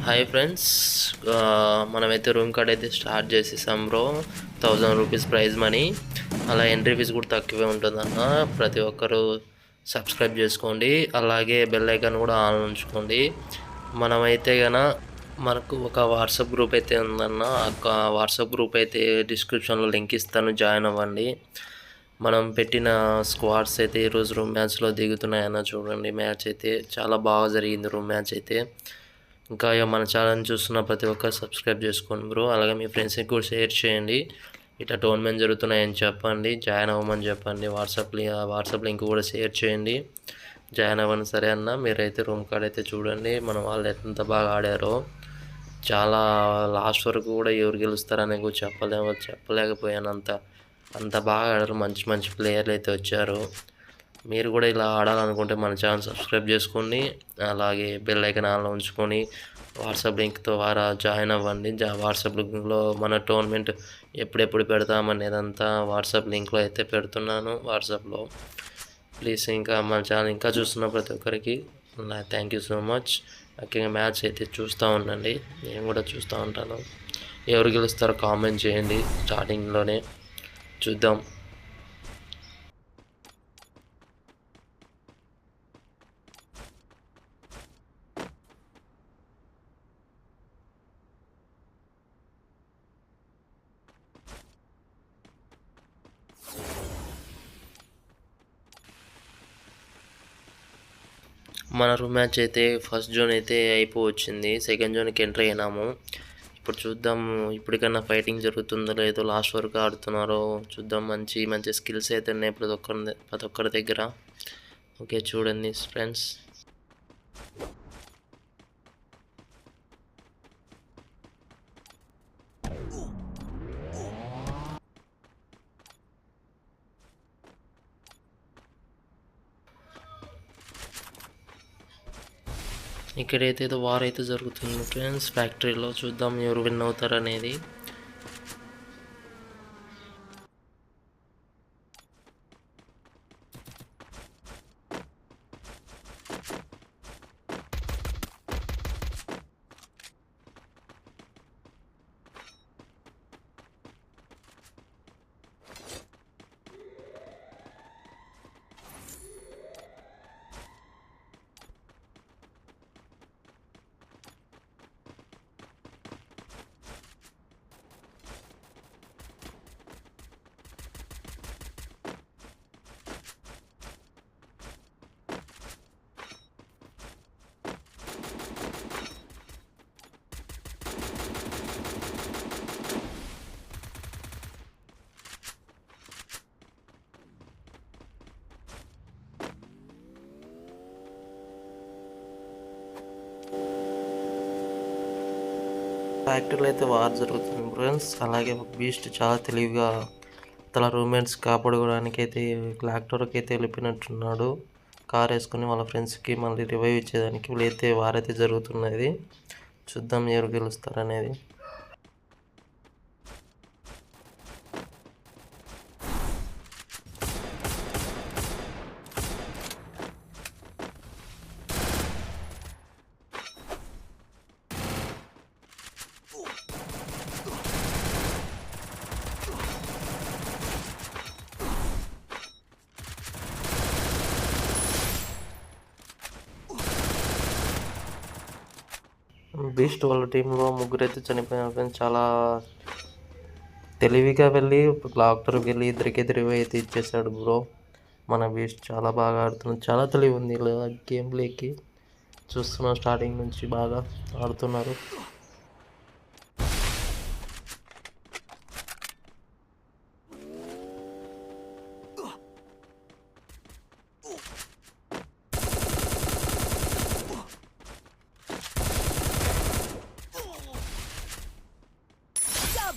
Hi friends. మనమైతే room card అయితే start చేసేసాం బ్రో. 1000 rupees prize money. అలా ఎంట్రీ ఫీజు కూడా తక్కువే ఉంటుందన్న. ప్రతి ఒక్కరూ సబ్స్క్రైబ్ చేసుకోండి. అలాగే బెల్ ఐకాన్ కూడా ఆన్ ఉంచుకోండి. మనమైతే మనకు ఒక వాట్సాప్ గ్రూప్ అయితే ఉందన్న. ఆ వాట్సాప్ గ్రూప్ అయితే డిస్క్రిప్షన్లో లింక్ ఇస్తాను, జాయిన్ అవ్వండి. మనం పెట్టిన స్క్వాడ్స్ అయితే ఈరోజు రూమ్ మ్యాచ్లో దిగుతున్నాయన్న. చూడండి, మ్యాచ్ అయితే చాలా బాగా జరిగింది. రూమ్ మ్యాచ్ అయితే ఇంకా మన ఛానల్ చూస్తున్న ప్రతి ఒక్కరు సబ్స్క్రైబ్ చేసుకోండి బ్రో. అలాగే మీ ఫ్రెండ్స్కి కూడా షేర్ చేయండి. ఇట్లా టోర్నమెంట్ జరుగుతున్నాయని చెప్పండి, జాయిన్ అవ్వమని చెప్పండి. వాట్సాప్ లింక్ కూడా షేర్ చేయండి, జాయిన్ అవ్వండి. సరే అన్న, మీరైతే రూమ్ కార్డ్ అయితే చూడండి. మన వాళ్ళు ఎంత బాగా ఆడారో. చాలా లాస్ట్ వరకు కూడా ఎవరు గెలుస్తారని కూడా చెప్పలేకపోయాను. అంత బాగా ఆడారు. మంచి మంచి ప్లేయర్లు అయితే వచ్చారు. మీరు కూడా ఇలా ఆడాలనుకుంటే మన ఛానల్ సబ్స్క్రైబ్ చేసుకోండి. అలాగే బెల్ ఐకాన్ ఆన్లో ఉంచుకొని వాట్సాప్ లింక్ ద్వారా జాయిన్ అవ్వండి. వాట్సాప్ లింక్లో మన టోర్నమెంట్ ఎప్పుడెప్పుడు పెడతామనేదంతా వాట్సాప్ లింక్లో అయితే పెడుతున్నాను. వాట్సాప్లో ప్లీజ్ ఇంకా మన ఛానల్ ఇంకా చూస్తున్న ప్రతి ఒక్కరికి థ్యాంక్ యూ సో మచ్. ముఖ్యంగా మ్యాచ్ అయితే చూస్తూ ఉండండి, నేను కూడా చూస్తూ ఉంటాను. ఎవరు గెలుస్తారో కామెంట్ చేయండి. స్టార్టింగ్లోనే చూద్దాం. మన రూమ్ మ్యాచ్ అయితే ఫస్ట్ జోన్ అయితే అయిపోవచ్చింది. Second జోన్కి enter అయినాము. ఇప్పుడు చూద్దాం, ఇప్పటికన్నా ఫైటింగ్ జరుగుతుందో లేదో, లాస్ట్ వరకు ఆడుతున్నారో చూద్దాం. మంచి మంచి స్కిల్స్ అయితే ఉన్నాయి ప్రతి ఒక్కరి దగ్గర. ఓకే, చూడండి ఫ్రెండ్స్. ఇక్కడైతే ఏదో వార్ అయితే జరుగుతుంది ఫ్రెండ్స్, ఫ్యాక్టరీలో. చూద్దాం ఎవరు విన్ అవుతారనేది. ఫ్యాక్టరీలో అయితే వార్ జరుగుతుంది ఫ్రెండ్స్. అలాగే బీస్ట్ చాలా తెలివిగా తన రూమ్మేట్స్ కాపాడుకోవడానికి అయితే ట్రాక్టర్కి అయితే వెళ్ళిపోయినట్టున్నాడు. కార్ వేసుకుని వాళ్ళ ఫ్రెండ్స్కి మళ్ళీ రివైవ్ ఇచ్చేదానికి. వీళ్ళైతే వార్ అయితే జరుగుతున్నది. చూద్దాం ఎవరు గెలుస్తారనేది. బీస్ట్ వాళ్ళ టీంలో ముగ్గురైతే చనిపోయిన ఫ్రెండ్స్. చాలా తెలివిగా వెళ్ళి డాక్టర్కి వెళ్ళి ఇద్దరికి అయితే ఇచ్చేసాడు బ్రో. మన బీస్ట్ చాలా బాగా ఆడుతున్నాడు. చాలా తెలివి ఉంది గేమ్ ప్లేకి. చూస్తున్నాం స్టార్టింగ్ నుంచి బాగా ఆడుతున్నారు.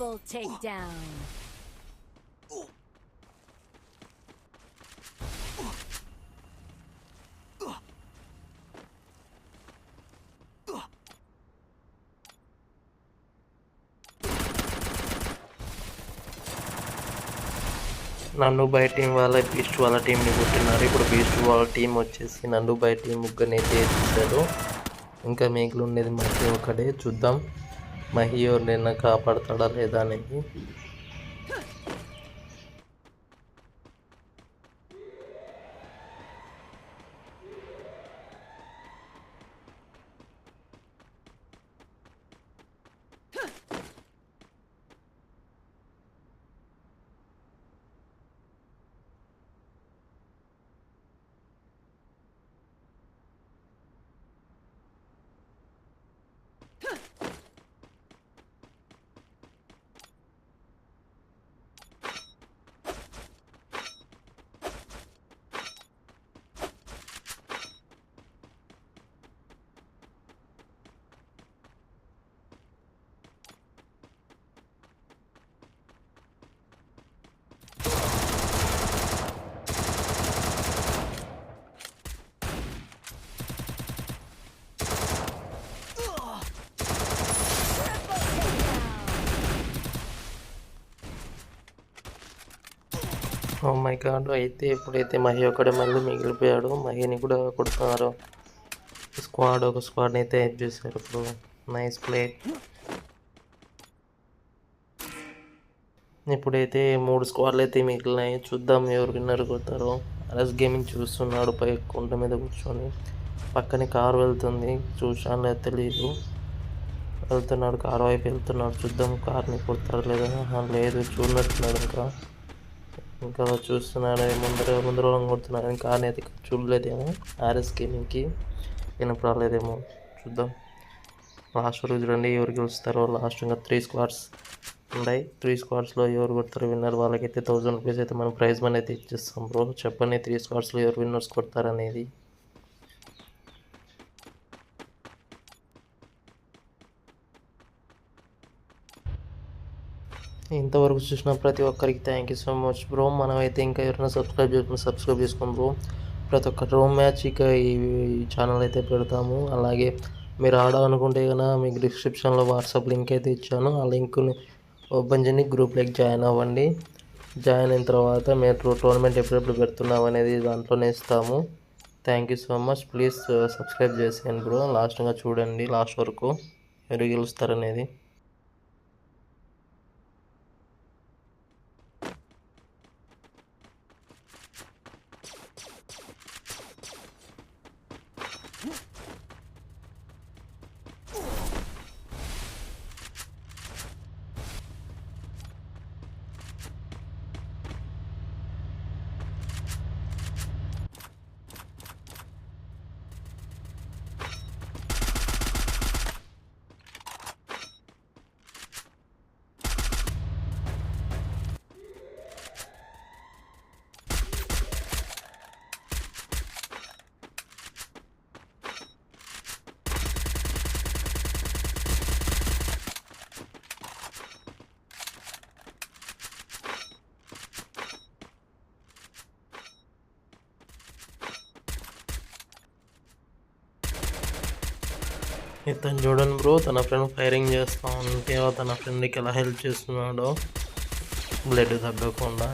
Double takedown. నన్ను బై టీం వాళ్ళ బీస్ట్ వాళ్ళ టీంని కొట్టినారు. ఇప్పుడు బీస్ట్ వాళ్ళ టీం వచ్చేసి నన్ను బై టీం ముగ్గురిని అయితే తీశారు. ఇంకా మిగిలి ఉండేది మహి ఒకటే. చూద్దాం మహి ఎవరినైనా కాపాడతాడా లేదా అనేది. Oh my God! అయితే ఎప్పుడైతే మహి ఒక్కడే మళ్ళీ మిగిలిపోయాడు. మహిని కూడా కొడుతున్నారు. ఒక స్క్వాడ్ని అయితే హెల్ప్ చేశారు. ఇప్పుడు నైస్ ప్లే. ఇప్పుడైతే 3 స్క్వాడ్లు అయితే మిగిలినాయి. చూద్దాం ఎవరు విన్నర్ కొడతారో. RS గేమింగ్ చూస్తున్నాడు పై కుంట మీద కూర్చొని. పక్కనే కారు వెళ్తుంది. చూశాను లేదా తెలియదు. వెళ్తున్నాడు, కారు వైపు వెళ్తున్నాడు. చూద్దాం కార్ని కొడతాడు లేదా. లేదు, చూడనట్టున్నాడు. ఇంకా చూస్తున్నాడు. ముందర కొడుతున్నాడు. కార్ని అయితే చూడలేదేమో. RS గేమింగ్కి వినప్పుడు రాలేదేమో. చూద్దాం లాస్ట్ వరకు చూడండి ఎవరు గెలుస్తారో. లాస్ట్ ఇంకా 3 స్క్వాడ్స్ ఉన్నాయి. 3 స్క్వాడ్స్లో ఎవరు కొడతారో విన్నర్ వాళ్ళకైతే 1000 రూపీస్ అయితే మనం ప్రైజ్ మనీ అయితే ఇచ్చేస్తాం బ్రో. చెప్పండి 3 స్క్వాడ్స్లో ఎవరు విన్నర్స్ కొడతారనేది. ఇంతవరకు చూసిన ప్రతి ఒక్కరికి thank you so much bro. మనమైతే ఇంకా ఎవరైనా సబ్స్క్రైబ్ చేసుకోండి బ్రో. ప్రతి ఒక్క రోమ్ మ్యాచ్ ఇక ఈ ఛానల్ అయితే పెడతాము. అలాగే మీరు ఆడాలనుకుంటే కనుక మీకు డిస్క్రిప్షన్లో వాట్సాప్ లింక్ అయితే ఇచ్చాను. ఆ లింక్ని ఓపెన్ చేయండి, గ్రూప్లోకి జాయిన్ అవ్వండి. జాయిన్ అయిన తర్వాత మీరు టోర్నమెంట్ ఎప్పుడెప్పుడు పెడుతున్నాం అనేది దాంట్లోనే ఇస్తాము. Thank you so much. Please subscribe చేసేయండి బ్రో. లాస్ట్గా చూడండి లాస్ట్ వరకు ఎవరు గెలుస్తారనేది. ఇతను చూడండి బ్రో, తన ఫ్రెండ్ ఫైరింగ్ చేస్తూ ఉంటే తన ఫ్రెండ్కి ఎలా హెల్ప్ చేస్తున్నాడో బ్లడ్ తగ్గకుండా.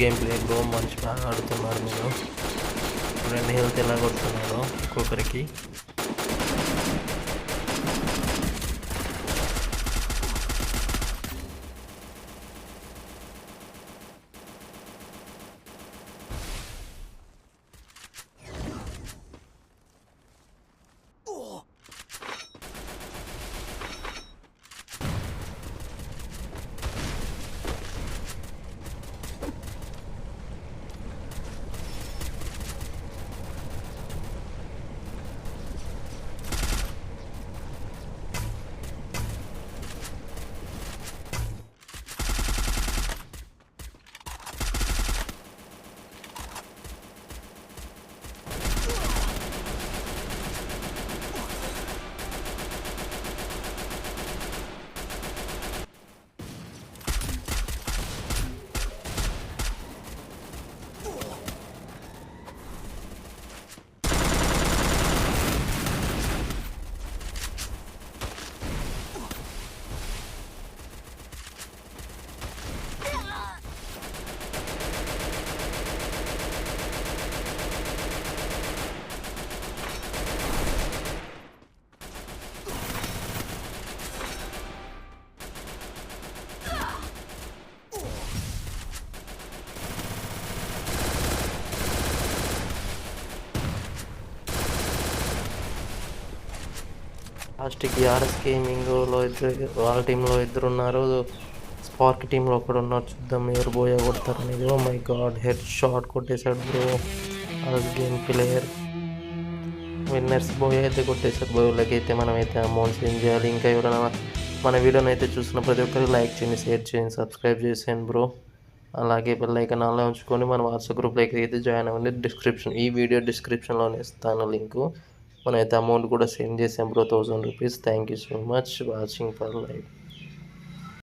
గేమ్ ప్లే బ్రో, మంచి బాగా ఆడుతున్నాడు. మీరు ఫ్రెండ్ హెల్త్ ఎలా కొడుతున్నాడో ఒక్కొక్కరికి. లాస్ట్కి ఆర్ఎస్ గేమింగ్లో ఇద్దరు, వాళ్ళ టీంలో ఇద్దరు ఉన్నారు, స్పార్క్ టీంలో ఒకడు ఉన్నాడు. చూద్దాం ఎవరు బోయా కొడతారనేది. Oh my god, head shot కొట్టేశాడు bro RS game player. Winners బోయా అయితే కొట్టేశారు. బోయలకి అయితే మనమైతే అమౌంట్ సెండ్ చేయాలి. ఇంకా ఎవరైనా మన వీడియోని అయితే చూసిన ప్రతి ఒక్కరికి లైక్ చేయండి, షేర్ చేయండి, సబ్స్క్రైబ్ చేసేయండి బ్రో. అలాగే బెల్ ఐకాన్ ఆన్లో ఉంచుకొని మన వాట్సాప్ గ్రూప్లోకి అయితే జాయిన్ అవ్వండి. ఈ వీడియో డిస్క్రిప్షన్లోనే ఇస్తాను లింకు. మనమైతే అమౌంట్ కూడా సెండ్ చేసాం bro, 1000 rupees. Thank you so much watching for live.